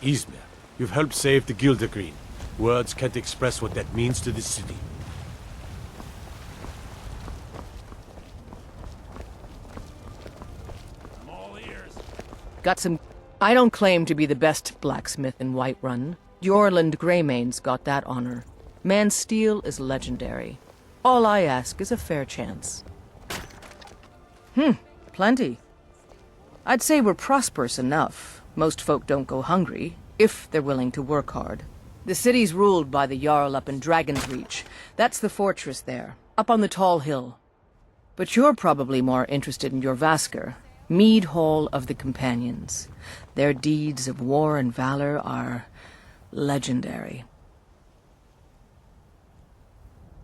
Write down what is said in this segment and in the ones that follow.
Izmir, you've helped save the Gildergreen. Words can't express what that means to the city. I'm all ears. Got some... I don't claim to be the best blacksmith in Whiterun. Jorland Greymane's got that honor. Man's steel is legendary. All I ask is a fair chance. Plenty. I'd say we're prosperous enough. Most folk don't go hungry, if they're willing to work hard. The city's ruled by the Jarl up in Dragon's Reach. That's the fortress there, up on the tall hill. But you're probably more interested in your Vasker, Mead Hall of the Companions. Their deeds of war and valor are legendary.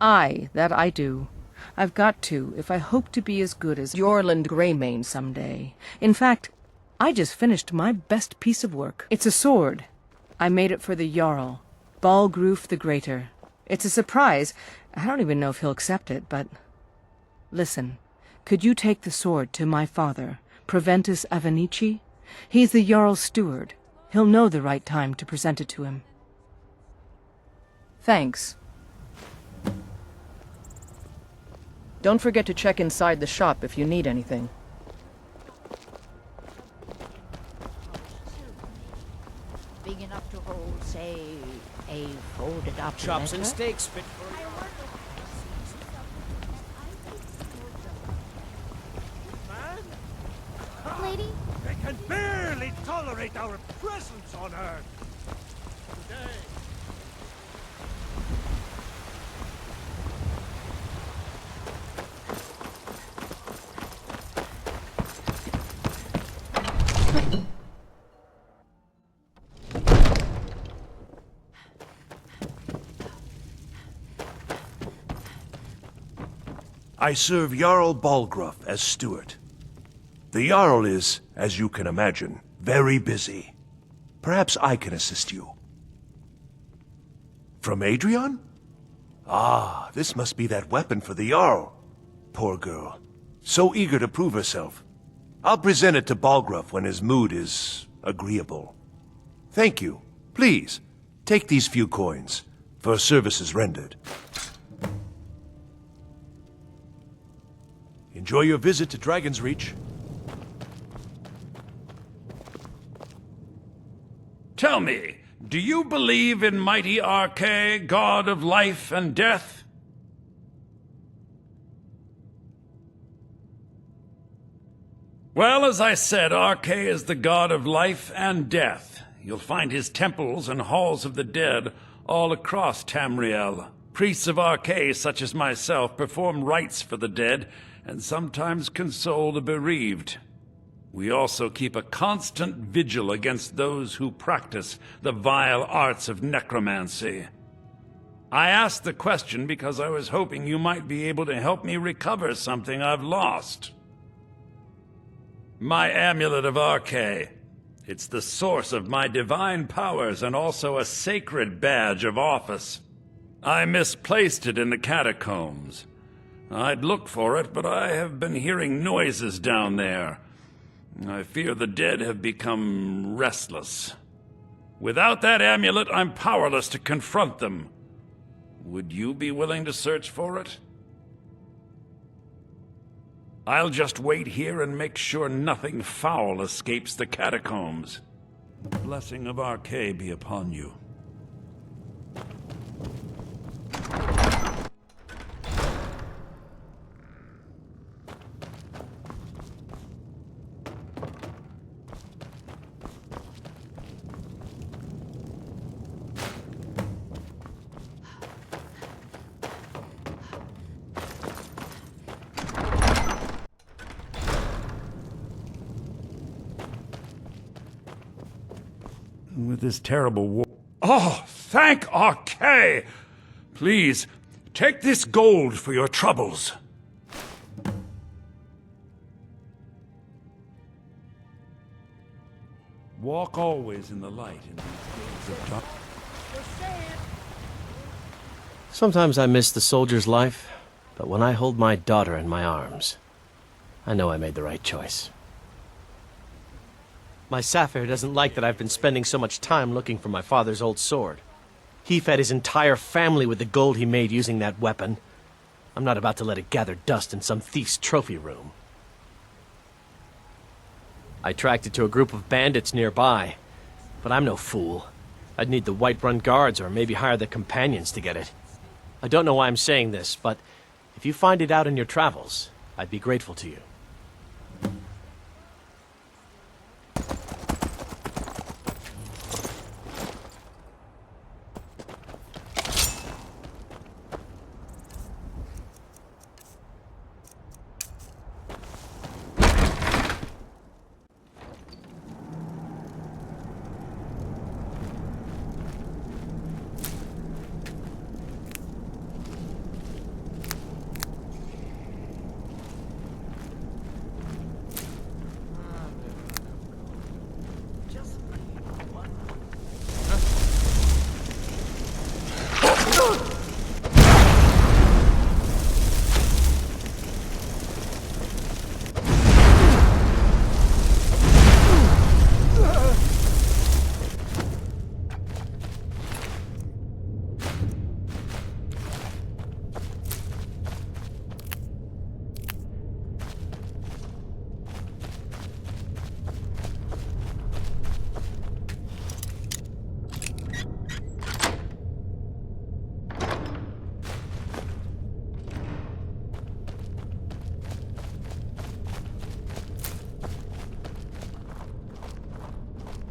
Aye, that I do. I've got to, if I hope to be as good as Jorland Greymane someday. In fact, I just finished my best piece of work. It's a sword. I made it for the Jarl, Balgruf the Greater. It's a surprise. I don't even know if he'll accept it, but... Listen, could you take the sword to my father, Proventus Avenici? He's the Jarl's steward. He'll know the right time to present it to him. Thanks. Don't forget to check inside the shop if you need anything. Big enough to hold, say, a folded up Chops letter? and steaks fit for Lady? They can barely tolerate our presence on Earth. Today. I serve Jarl Balgruf as steward. The Jarl is, as you can imagine, very busy. Perhaps I can assist you. From Adrian? Ah, this must be that weapon for the Jarl. Poor girl. So eager to prove herself. I'll present it to Balgruf when his mood is agreeable. Thank you. Please, take these few coins for services rendered. Enjoy your visit to Dragon's Reach. Tell me, do you believe in mighty Arkay, god of life and death? Well, as I said, Arkay is the god of life and death. You'll find his temples and halls of the dead all across Tamriel. Priests of Arkay, such as myself, perform rites for the dead and sometimes console the bereaved. We also keep a constant vigil against those who practice the vile arts of necromancy. I asked the question because I was hoping you might be able to help me recover something I've lost. My Amulet of Arkay. It's the source of my divine powers and also a sacred badge of office. I misplaced it in the catacombs. I'd look for it, but I have been hearing noises down there. I fear the dead have become restless. Without that amulet, I'm powerless to confront them. Would you be willing to search for it? I'll just wait here and make sure nothing foul escapes the catacombs. The blessing of Arkay be upon you. With this terrible war... Oh, thank Arkay! Please, take this gold for your troubles. Walk always in the light in these days of dark. Sometimes I miss the soldier's life, but when I hold my daughter in my arms, I know I made the right choice. My Sapphire doesn't like that I've been spending so much time looking for my father's old sword. He fed his entire family with the gold he made using that weapon. I'm not about to let it gather dust in some thief's trophy room. I tracked it to a group of bandits nearby, but I'm no fool. I'd need the Whiterun guards or maybe hire the companions to get it. I don't know why I'm saying this, but if you find it out in your travels, I'd be grateful to you.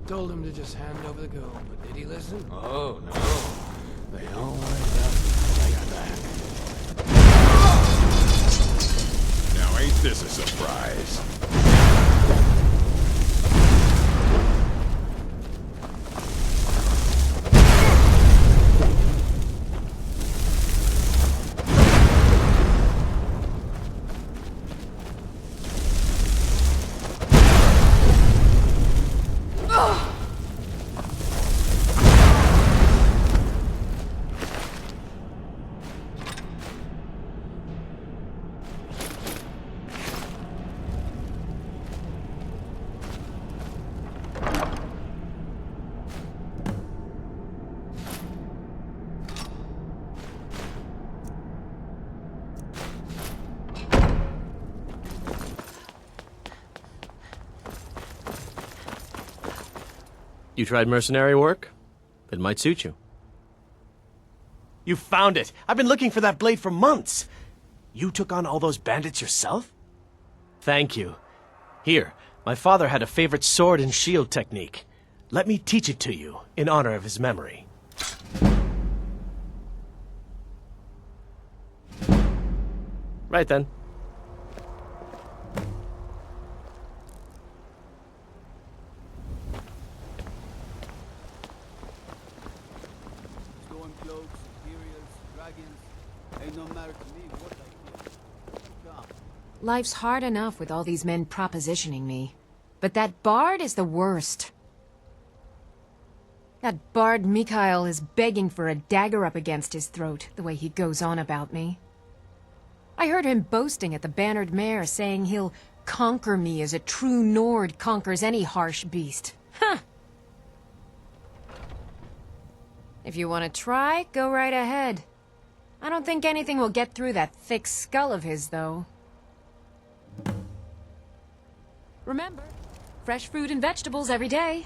Told him to just hand over the gold, but did he listen? Oh, no. They always have to fight back. Now ain't this a surprise? You tried mercenary work? It might suit you. You found it! I've been looking for that blade for months! You took on all those bandits yourself? Thank you. Here, my father had a favorite sword and shield technique. Let me teach it to you, in honor of his memory. Right then. Life's hard enough with all these men propositioning me. But that bard is the worst. That bard Mikael is begging for a dagger up against his throat, the way he goes on about me. I heard him boasting at the Bannered Mare, saying he'll conquer me as a true Nord conquers any harsh beast. Huh! If you want to try, go right ahead. I don't think anything will get through that thick skull of his, though. Remember, fresh fruit and vegetables every day.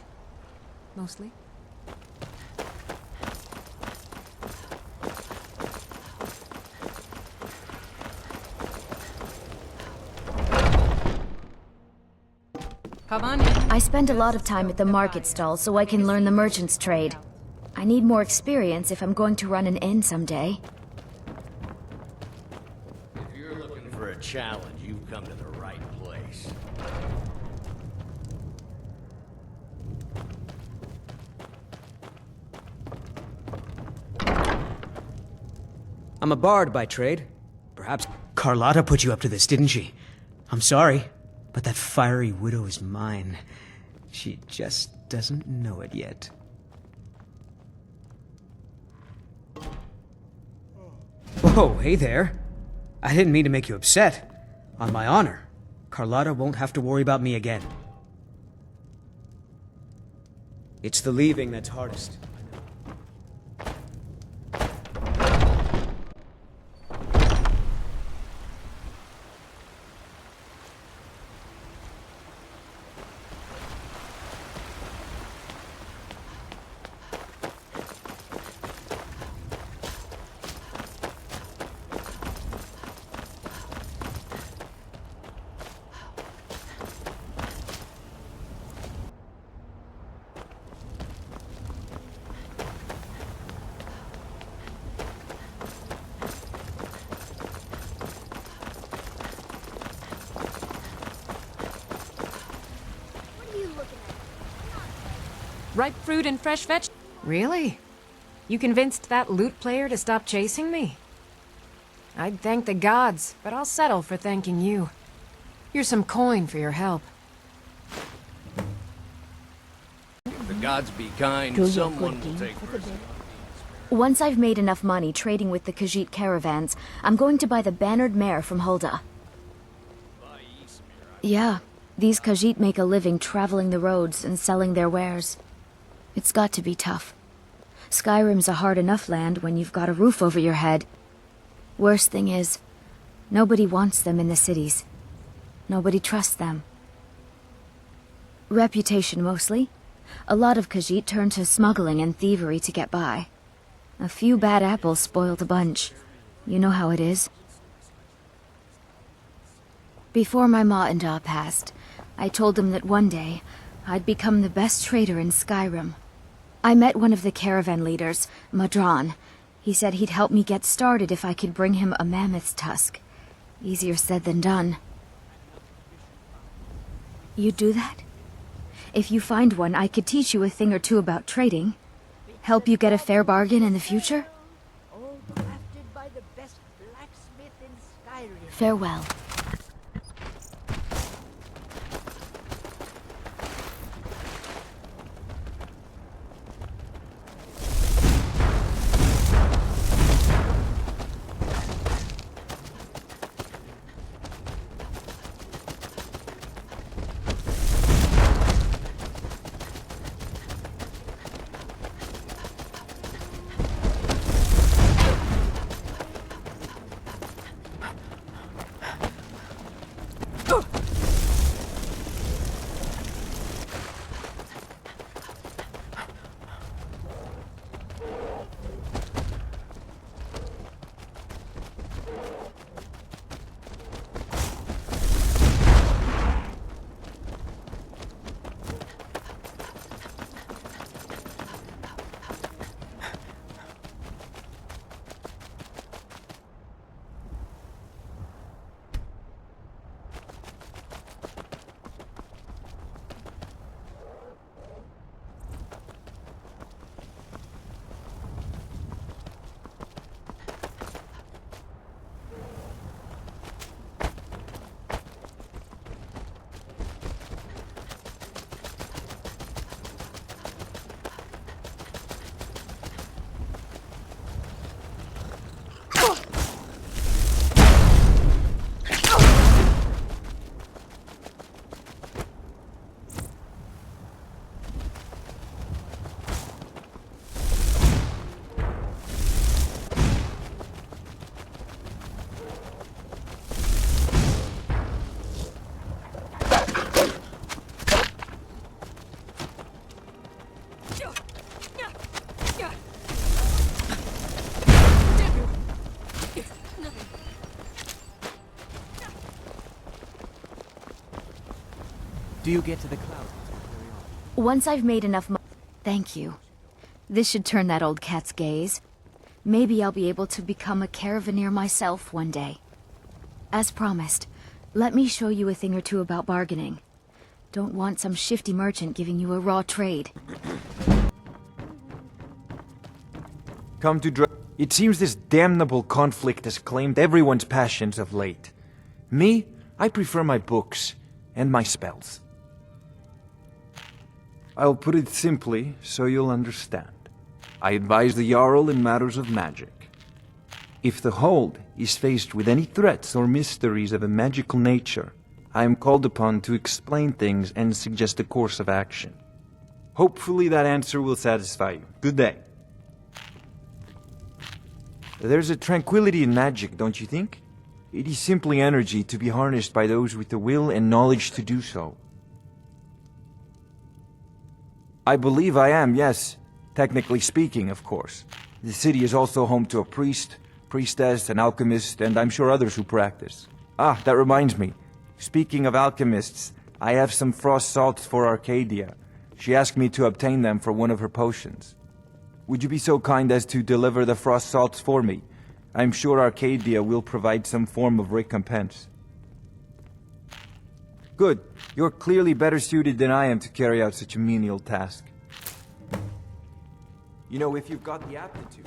Mostly. Come on in. I spend a lot of time at the market stall so I can learn the merchant's trade. I need more experience if I'm going to run an inn someday. If you're looking for a challenge, you've come to the right place. I'm a bard by trade. Perhaps Carlotta put you up to this, didn't she? I'm sorry, but that fiery widow is mine. She just doesn't know it yet. Whoa, hey there. I didn't mean to make you upset. On my honor, Carlotta won't have to worry about me again. It's the leaving that's hardest. Ripe fruit and fresh veg. Really? You convinced that lute player to stop chasing me? I'd thank the gods, but I'll settle for thanking you. Here's some coin for your help. If the gods be kind, someone will take mercy. Once I've made enough money trading with the Khajiit caravans, I'm going to buy the bannered mare from Hulda. Yeah, these Khajiit make a living traveling the roads and selling their wares. It's got to be tough. Skyrim's a hard enough land when you've got a roof over your head. Worst thing is, nobody wants them in the cities. Nobody trusts them. Reputation mostly. A lot of Khajiit turn to smuggling and thievery to get by. A few bad apples spoil the bunch. You know how it is. Before my ma and Da passed, I told them that one day, I'd become the best trader in Skyrim. I met one of the caravan leaders, Madran. He said he'd help me get started if I could bring him a mammoth's tusk. Easier said than done. You'd do that? If you find one, I could teach you a thing or two about trading. Help you get a fair bargain in the future? All crafted by the best blacksmith in Skyrim. Farewell. Do you get to the clouds? Once I've made enough money... Thank you. This should turn that old cat's gaze. Maybe I'll be able to become a caravaneer myself one day. As promised, let me show you a thing or two about bargaining. Don't want some shifty merchant giving you a raw trade. Come to It seems this damnable conflict has claimed everyone's passions of late. Me, I prefer my books and my spells. I'll put it simply so you'll understand. I advise the Jarl in matters of magic. If the Hold is faced with any threats or mysteries of a magical nature, I am called upon to explain things and suggest a course of action. Hopefully that answer will satisfy you. Good day. There's a tranquility in magic, don't you think? It is simply energy to be harnessed by those with the will and knowledge to do so. I believe I am, yes. Technically speaking, of course. The city is also home to a priest, priestess, an alchemist, and I'm sure others who practice. Ah, that reminds me. Speaking of alchemists, I have some frost salts for Arcadia. She asked me to obtain them for one of her potions. Would you be so kind as to deliver the frost salts for me? I'm sure Arcadia will provide some form of recompense. Good. You're clearly better suited than I am to carry out such a menial task. You know, if you've got the aptitude...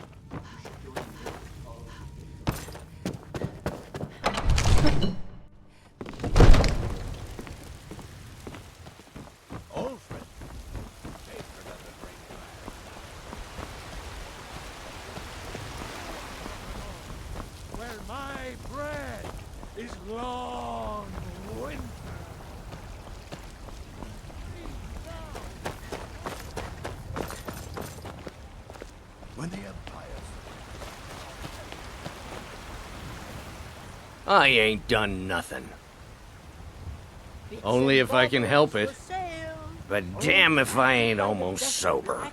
Long winter. When the Empire... I ain't done nothing. Only if I can help it. But damn if I ain't almost sober.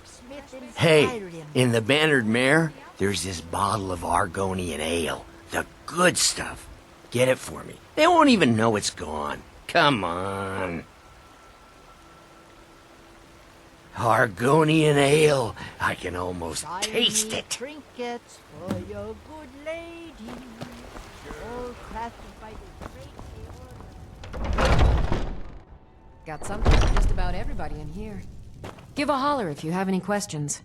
Hey, in the Bannered Mare, there's this bottle of Argonian Ale. The good stuff. Get it for me. They won't even know it's gone. Come on. Argonian Ale. I can almost taste it. Trinkets for your good lady. All crafted by the great. Got something for just about everybody in here. Give a holler if you have any questions.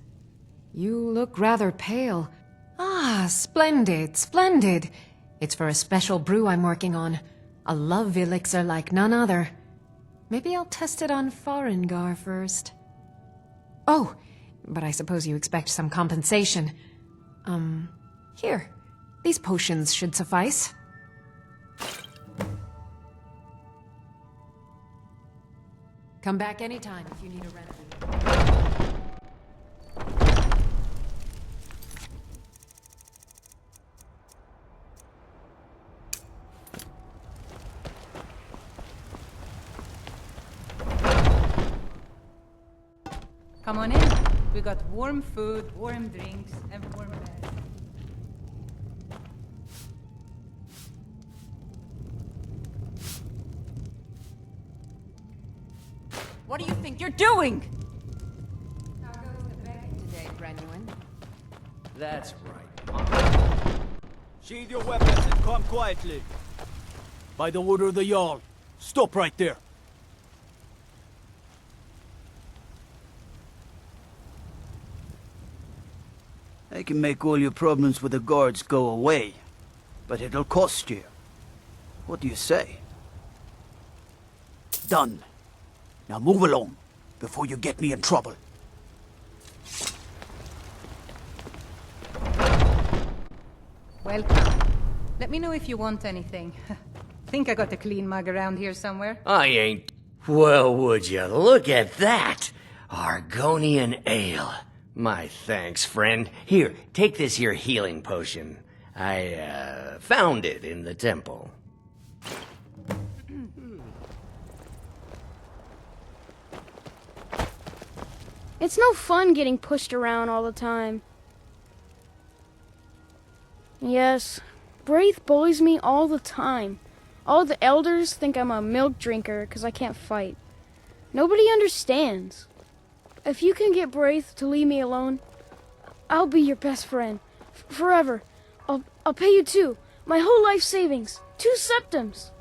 You look rather pale. Ah, splendid, splendid. It's for a special brew I'm working on. A love elixir like none other. Maybe I'll test it on Farengar first. Oh, but I suppose you expect some compensation. Here. These potions should suffice. Come back anytime if you need a remedy. Come on in. We got warm food, warm drinks, and warm beds. What do you think you're doing? How goes the begging today, Brenuin? That's right. Sheathe your weapons and come quietly. By the order of the Jarl. Stop right there. I can make all your problems with the guards go away, but it'll cost you. What do you say? Done. Now move along, before you get me in trouble. Welcome. Let me know if you want anything. Think I got a clean mug around here somewhere? I ain't... Well, would you look at that? Argonian Ale. My thanks, friend. Here, take this here healing potion. I, found it in the temple. It's no fun getting pushed around all the time. Yes, Braith bullies me all the time. All the elders think I'm a milk drinker because I can't fight. Nobody understands. If you can get Braith to leave me alone, I'll be your best friend. Forever. I'll pay you too. My whole life savings. 2 septims.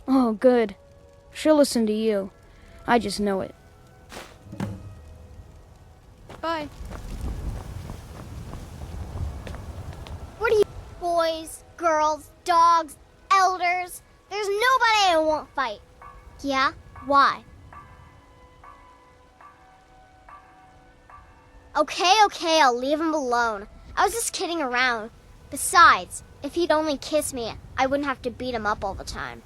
Oh, good. She'll listen to you. I just know it. Bye. What are you... Boys, girls, dogs, elders? There's nobody I won't fight. Yeah? Why? Okay, I'll leave him alone. I was just kidding around. Besides, if he'd only kiss me, I wouldn't have to beat him up all the time.